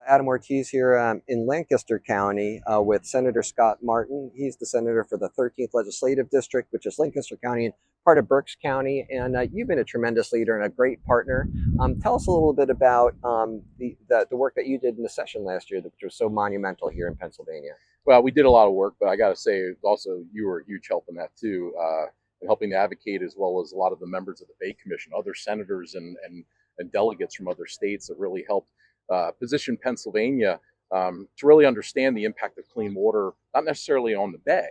Adam Ortiz here in Lancaster County with Senator Scott Martin. He's the senator for the 13th Legislative District, which is Lancaster County and part of Berks County. And you've been a tremendous leader and a great partner. Tell us a little bit about the work that you did in the session last year, which was so monumental here in Pennsylvania. Well, we did a lot of work, but I got to say, also, you were a huge help in that too, in helping to advocate, as well as a lot of the members of the Bay Commission, other senators and delegates from other states that really helped position Pennsylvania to really understand the impact of clean water, not necessarily on the Bay,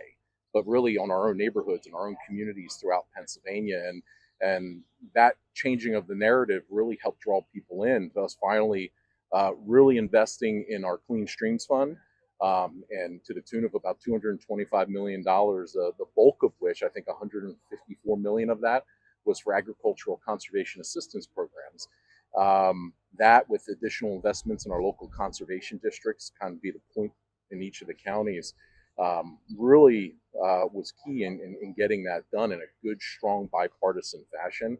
but really on our own neighborhoods and our own communities throughout Pennsylvania. And that changing of the narrative really helped draw people in to us finally really investing in our Clean Streams Fund, and to the tune of about $225 million, the bulk of which, I think $154 million of that, was for agricultural conservation assistance programs. That, with additional investments in our local conservation districts, kind of be the point in each of the counties, really was key in getting that done in a good, strong, bipartisan fashion.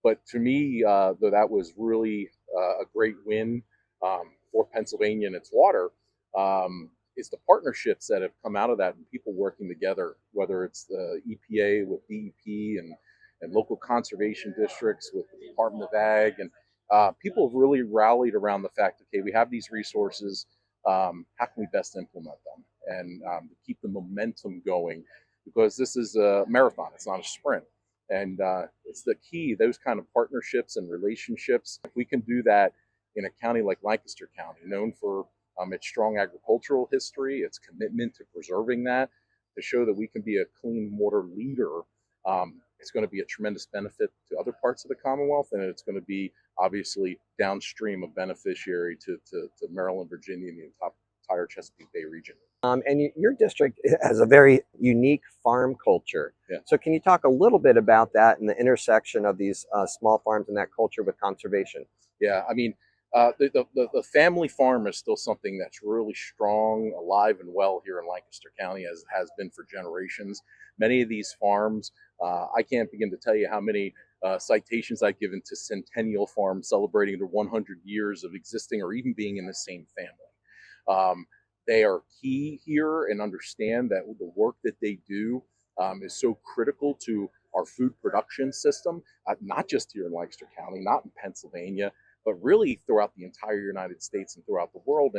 But to me, though that was really a great win for Pennsylvania and its water, is the partnerships that have come out of that and people working together, whether it's the EPA with DEP and local conservation districts with the Department of Ag. And people have really rallied around the fact, okay, we have these resources, how can we best implement them and keep the momentum going? Because this is a marathon, it's not a sprint. And it's the key, those kind of partnerships and relationships. If we can do that in a county like Lancaster County, known for its strong agricultural history, its commitment to preserving that, to show that we can be a clean water leader, it's going to be a tremendous benefit to other parts of the Commonwealth, and it's going to be obviously downstream a beneficiary to Maryland, Virginia, and the entire Chesapeake Bay region. And your district has a very unique farm culture. Yeah. So can you talk a little bit about that and the intersection of these small farms and that culture with conservation? Yeah, I mean, the family farm is still something that's really strong, alive, and well here in Lancaster County, as it has been for generations. Many of these farms, I can't begin to tell you how many citations I've given to centennial farms celebrating their 100 years of existing or even being in the same family. They are key here and understand that the work that they do is so critical to our food production system, not just here in Lancaster County, not in Pennsylvania, but really throughout the entire United States and throughout the world.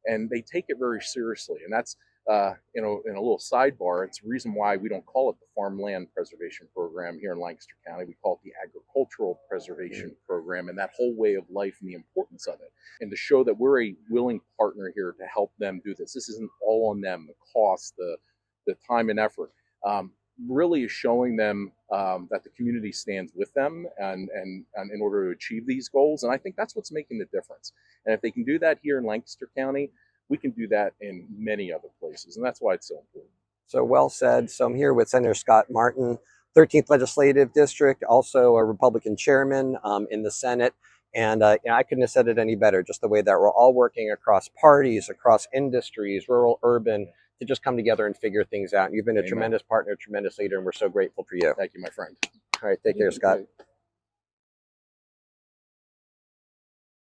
And they take it very seriously. And that's, in a little sidebar, it's the reason why we don't call it the Farmland Preservation Program here in Lancaster County. We call it the Agricultural Preservation Program, and that whole way of life and the importance of it. And to show that we're a willing partner here to help them do this. This isn't all on them, the cost, the time and effort. Really is showing them that the community stands with them and in order to achieve these goals. And I think that's what's making the difference. And if they can do that here in Lancaster County, we can do that in many other places. And that's why it's so important. So well said. So I'm here with Senator Scott Martin, 13th Legislative District, also a Republican chairman in the Senate. And I couldn't have said it any better, just the way that we're all working across parties, across industries, rural, urban, to just come together and figure things out. You've been a tremendous partner, tremendous leader, and we're so grateful for you. Thank you, my friend. All right, take care, Scott.